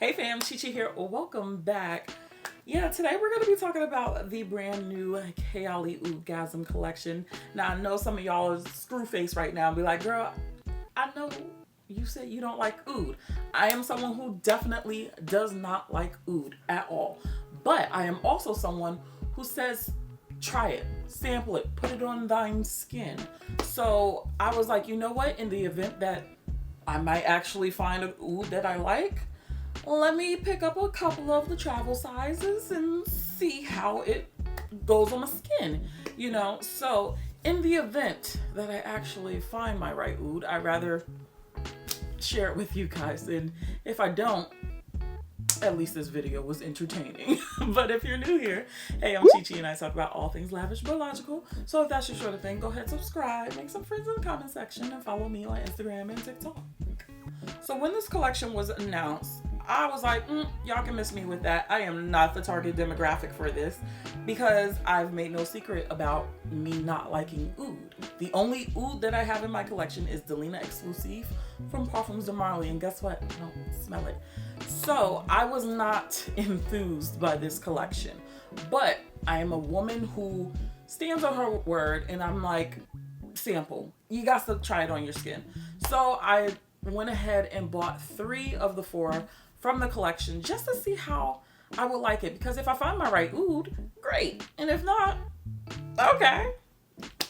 Hey fam, Chichi here. Welcome back. Yeah, today we're going to be talking about the brand new Kayali Oudgasm collection. Now I know some of y'all are screw face right now and be like, girl, I know you said you don't like oud. I am someone who definitely does not like oud at all. But I am also someone who says, try it, sample it, put it on thine skin. So I was like, you know what? In the event that I might actually find an oud that I like, let me pick up a couple of the travel sizes and see how it goes on my skin, you know? So in the event that I actually find my right oud, I'd rather share it with you guys. And if I don't, at least this video was entertaining. But if you're new here, hey, I'm Chichi and I talk about all things lavish but logical. So if that's your sort of thing, go ahead, subscribe, make some friends in the comment section, and follow me on Instagram and TikTok. So when this collection was announced, I was like, y'all can miss me with that. I am not the target demographic for this because I've made no secret about me not liking oud. The only oud that I have in my collection is Delina Exclusive from PARFUMS de Marley, and guess what? I don't smell it. So I was not enthused by this collection, but I am a woman who stands on her word, and I'm like, sample. You got to try it on your skin. So I went ahead and bought 3 of the 4 from the collection just to see how I would like it, because if I find my right oud, great, and if not, okay,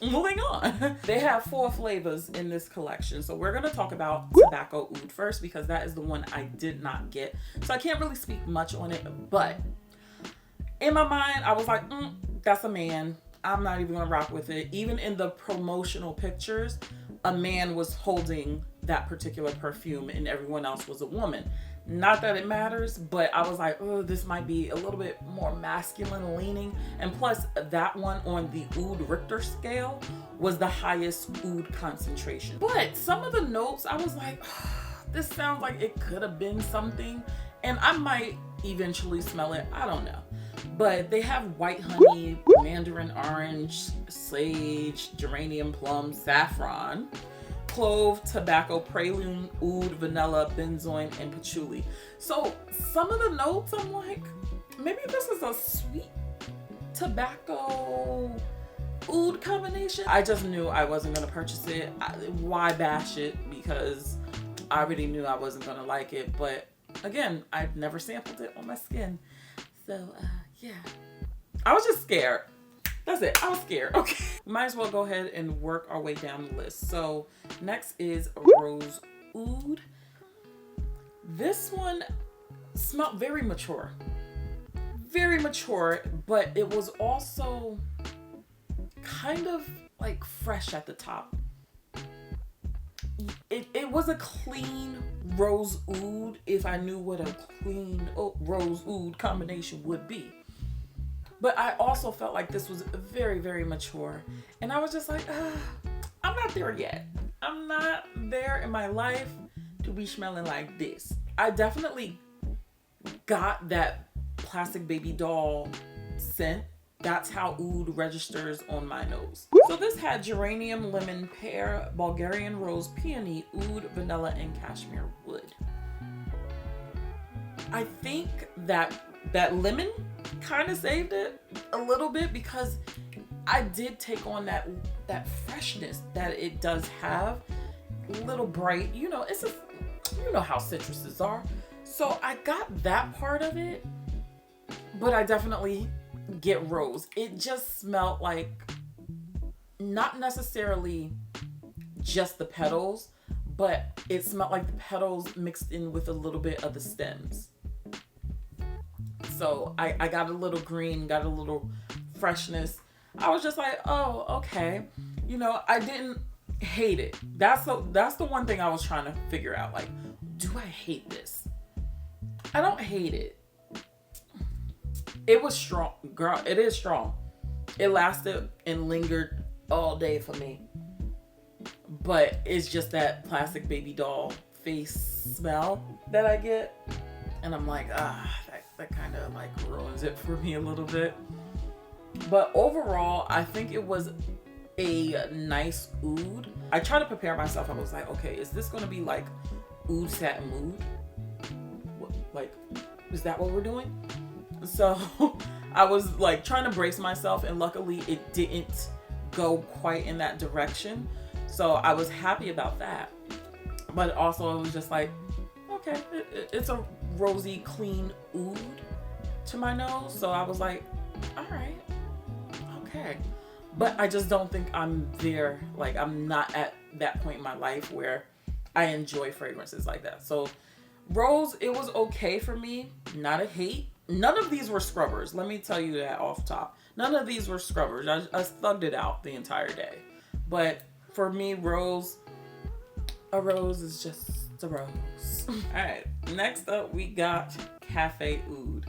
moving on. They have 4 flavors in this collection, so we're going to talk about Tobacco Oud first because that is the one I did not get, so I can't really speak much on it. But in my mind I was like, that's a man, I'm not even gonna rock with it. Even in the promotional pictures, a man was holding that particular perfume and everyone else was a woman. Not that it matters, but I was like, oh, this might be a little bit more masculine leaning. And plus, that one on the Oud Richter scale was the highest oud concentration. But some of the notes, I was like, this sounds like it could have been something. And I might eventually smell it, I don't know. But they have white honey, mandarin orange, sage, geranium plum, saffron, clove, tobacco, praline, oud, vanilla, benzoin, and patchouli. So some of the notes, I'm like, maybe this is a sweet tobacco oud combination. I just knew I wasn't gonna purchase it. Why bash it? Because I already knew I wasn't gonna like it. But again, I've never sampled it on my skin. So yeah, I was just scared. That's it. I was scared. Okay. Might as well go ahead and work our way down the list. So next is Rose Oud. This one smelled very mature. Very mature, but it was also kind of like fresh at the top. It was a clean Rose Oud if I knew what a clean Rose Oud combination would be. But I also felt like this was very, very mature. And I was just like, I'm not there yet. I'm not there in my life to be smelling like this. I definitely got that plastic baby doll scent. That's how oud registers on my nose. So this had geranium, lemon, pear, Bulgarian rose, peony, oud, vanilla, and cashmere wood. I think that lemon kind of saved it a little bit because I did take on that freshness that it does have. A little bright, you know, it's you know how citruses are. So I got that part of it, but I definitely get rose. It just smelled like not necessarily just the petals, but it smelled like the petals mixed in with a little bit of the stems. So I got a little green, got a little freshness. I was just like, oh, okay. You know, I didn't hate it. That's the one thing I was trying to figure out. Like, do I hate this? I don't hate it. It was strong, girl. It is strong. It lasted and lingered all day for me. But it's just that plastic baby doll face smell that I get. And I'm like, that kind of like ruins it for me a little bit. But overall, I think it was a nice oud. I tried to prepare myself. I was like, okay, is this going to be like oud satin mood? Like, is that what we're doing? So I was like trying to brace myself, and luckily it didn't go quite in that direction. So I was happy about that. But also it was just like, okay, it's a rosy, clean oud to my nose. So I was like, all right, okay. But I just don't think I'm there. Like, I'm not at that point in my life where I enjoy fragrances like that. So Rose, it was okay for me. Not a hate. None of these were scrubbers. Let me tell you that off top. None of these were scrubbers. I thugged it out the entire day. But for me, Rose, a rose is just a rose. All right. Next up, we got Cafe Oud.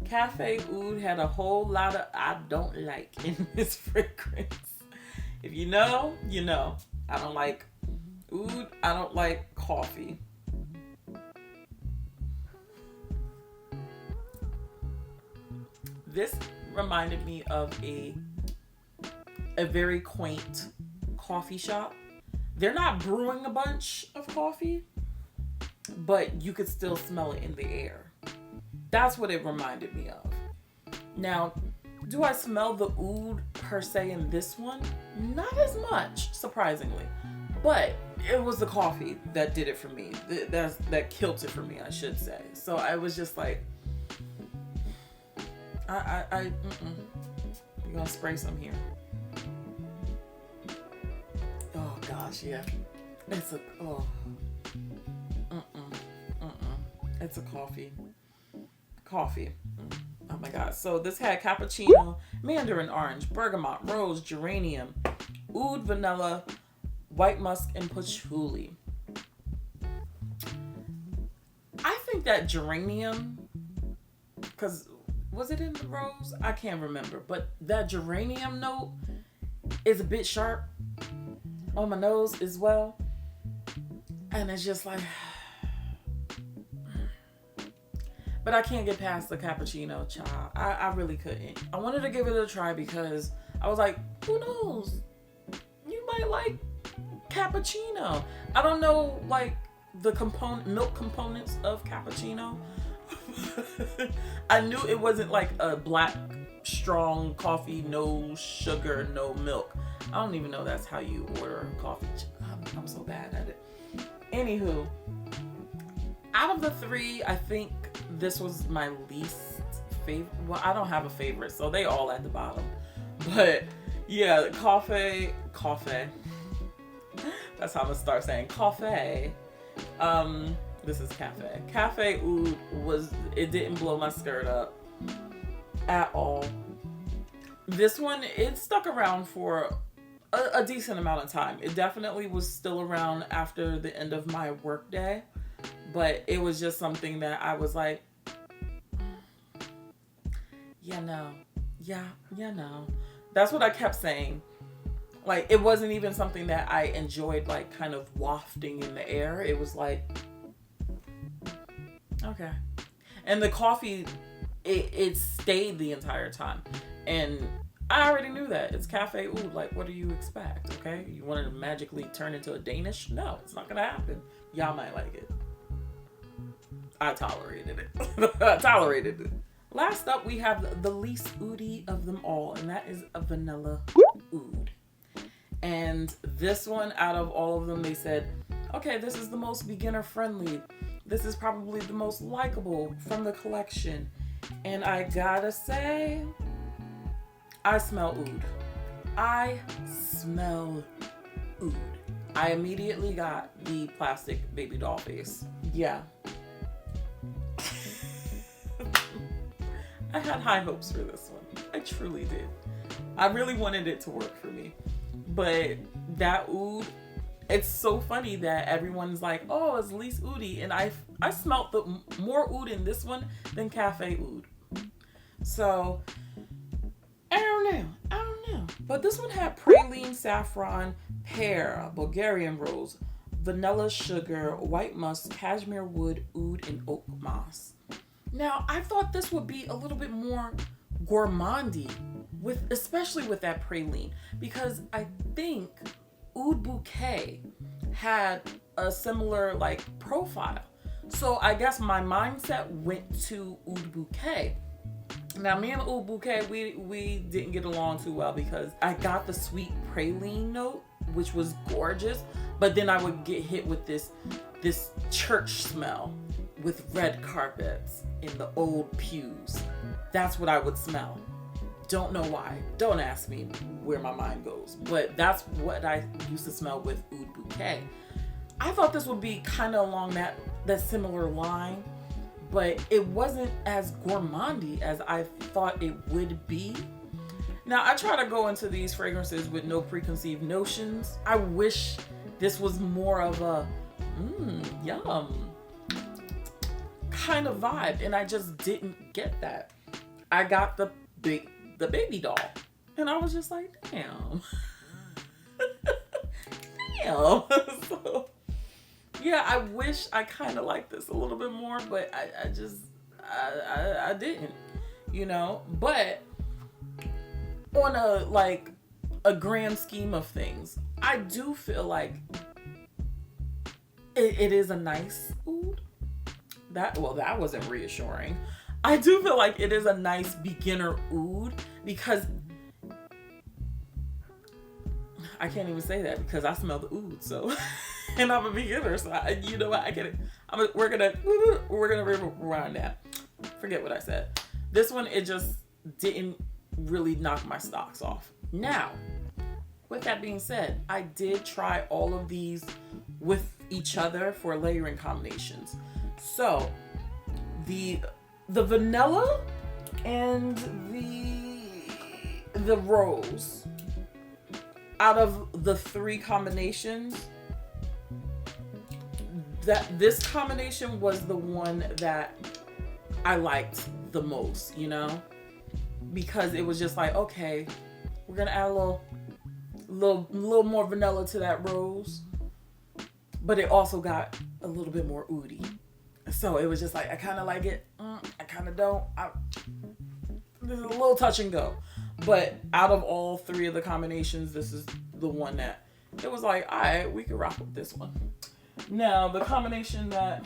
Cafe Oud had a whole lot of I don't like in this fragrance. If you know, you know. I don't like oud. I don't like coffee. This reminded me of a very quaint coffee shop. They're not brewing a bunch of coffee, but you could still smell it in the air. That's what it reminded me of. Now, do I smell the oud per se in this one? Not as much, surprisingly. But it was the coffee that did it for me. That killed it for me, I should say. So I was just like, You're gonna spray some here. Oh gosh, yeah. It's a It's a coffee. Oh my god. So this had cappuccino, mandarin orange, bergamot, rose, geranium, oud, vanilla, white musk, and patchouli. I think that geranium, because was it in the rose? I can't remember. But that geranium note is a bit sharp on my nose as well. And it's just like... But I can't get past the cappuccino, child. I really couldn't. I wanted to give it a try because I was like, who knows? You might like cappuccino. I don't know, like, the milk components of cappuccino. I knew it wasn't like a black, strong coffee, no sugar, no milk. I don't even know that's how you order coffee. I'm so bad at it. Anywho, out of the three, I think this was my least favorite. Well, I don't have a favorite, so they all at the bottom. But yeah, Cafe. That's how I'm gonna start saying Cafe. This is Cafe. Cafe Oud it didn't blow my skirt up at all. This one, it stuck around for a decent amount of time. It definitely was still around after the end of my work day, but it was just something that I was like, no. That's what I kept saying. Like, it wasn't even something that I enjoyed, like, kind of wafting in the air. It was like, okay. And the coffee, it stayed the entire time. And I already knew that. It's Cafe Oud. Like, what do you expect, okay? You want it to magically turn into a Danish? No, it's not going to happen. Y'all might like it. I tolerated it. Last up, we have the least oudy of them all, and that is a Vanilla Oud. And this one, out of all of them, they said, okay, this is the most beginner friendly. This is probably the most likable from the collection. And I gotta say, I smell oud. I immediately got the plastic baby doll face. Yeah. I had high hopes for this one. I truly did. I really wanted it to work for me. But that oud, it's so funny that everyone's like, oh, it's least oudy. And I smelt the more oud in this one than Cafe Oud. So, I don't know. But this one had praline, saffron, pear, Bulgarian rose, vanilla sugar, white musk, cashmere wood, oud, and oak moss. Now, I thought this would be a little bit more gourmandy, especially with that praline, because I think Oud Bouquet had a similar, like, profile. So I guess my mindset went to Oud Bouquet. Now, me and Oud Bouquet, we didn't get along too well because I got the sweet praline note, which was gorgeous, but then I would get hit with this church smell with red carpets in the old pews. That's what I would smell. Don't know why. Don't ask me where my mind goes, but that's what I used to smell with Oud Bouquet. I thought this would be kind of along that similar line, but it wasn't as gourmandy as I thought it would be. Now, I try to go into these fragrances with no preconceived notions. I wish this was more of a yum kind of vibe, and I just didn't get that. I got the baby doll, and I was just like, damn. Damn. So, yeah, I wish I kind of liked this a little bit more, but I just didn't, you know. But on a grand scheme of things, I do feel like it is a nice oud. That wasn't reassuring. I do feel like it is a nice beginner oud because I can't even say that because I smell the oud, so and I'm a beginner, so you know what, I get it. We're gonna rewind that. Forget what I said. This one, it just didn't really knock my stocks off. Now, with that being said, I did try all of these with each other for layering combinations. So the vanilla and the rose, out of the three combinations, this combination was the one that I liked the most, you know, because it was just like, okay, we're gonna add a little more vanilla to that rose, but it also got a little bit more oudy. So it was just like, I kind of like it, I kind of don't. There's a little touch and go, but out of all three of the combinations, this is the one that it was like, all right, we could rock with this one. Now, the combination that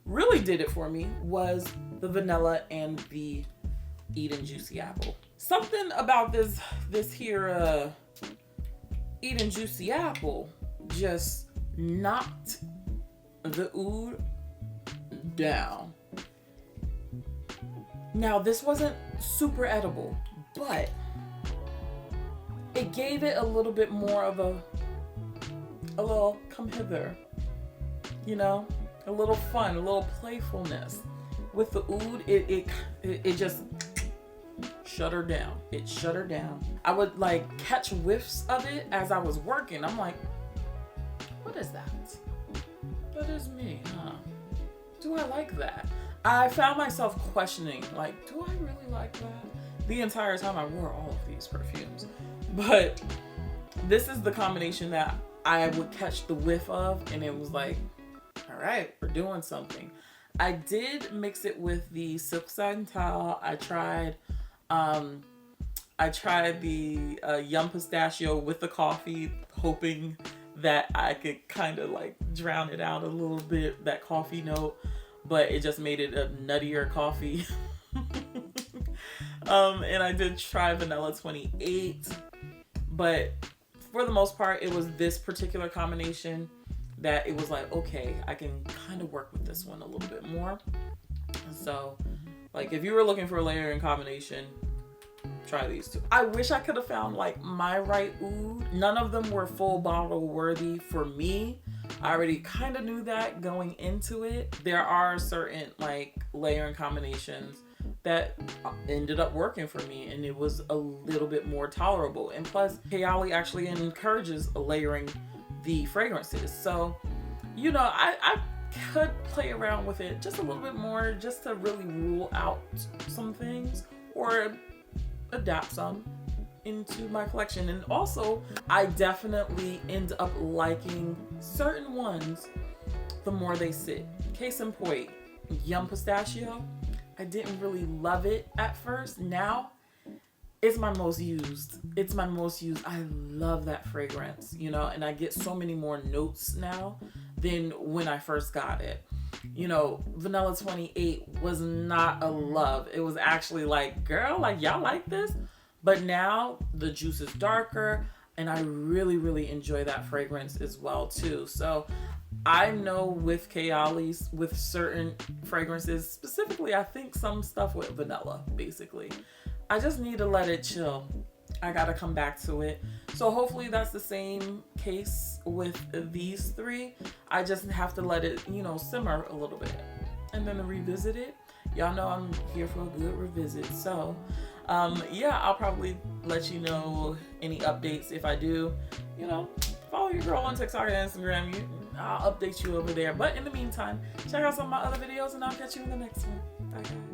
really did it for me was the vanilla and the Eden Juicy Apple. Something about this here Eden Juicy Apple just knocked the oud down. Now, this wasn't super edible, but it gave it a little bit more of a little come hither, you know, a little fun, a little playfulness. With the oud, it just shut her down. It shut her down. I would like catch whiffs of it as I was working. I'm like, what is that? That is me, huh? Do I like that? I found myself questioning, like, do I really like that? The entire time I wore all of these perfumes. But this is the combination that I would catch the whiff of, and it was like, all right, we're doing something. I did mix it with the Silk Santal. I tried the Yum Pistachio with the coffee, hoping that I could kind of like drown it out a little bit, that coffee note, but it just made it a nuttier coffee. And I did try Vanilla 28, but for the most part, it was this particular combination that it was like, okay, I can kind of work with this one a little bit more. So, like, if you were looking for a layering combination, try these two. I wish I could have found like my right oud. None of them were full bottle worthy for me. I already kind of knew that going into it. There are certain like layering combinations that ended up working for me, and it was a little bit more tolerable. And plus, Kayali actually encourages layering the fragrances. So, you know, I could play around with it just a little bit more, just to really rule out some things or adapt some into my collection. And also, I definitely end up liking certain ones the more they sit. Case in point, Yum Pistachio. I didn't really love it at first. Now, it's my most used. It's my most used. I love that fragrance, you know, and I get so many more notes now than when I first got it. you know, Vanilla 28 was not a love. It was actually like, girl, like y'all like this? But now the juice is darker and I really, really enjoy that fragrance as well too. So I know with Kayali's, with certain fragrances, specifically I think some stuff with vanilla, basically. I just need to let it chill. I gotta come back to it. So hopefully that's the same case with these three. I just have to let it, you know, simmer a little bit and then revisit it. Y'all know I'm here for a good revisit. So yeah, I'll probably let you know any updates if I do. You know, follow your girl on TikTok and Instagram. I'll update you over there. But in the meantime, check out some of my other videos and I'll catch you in the next one. Bye guys.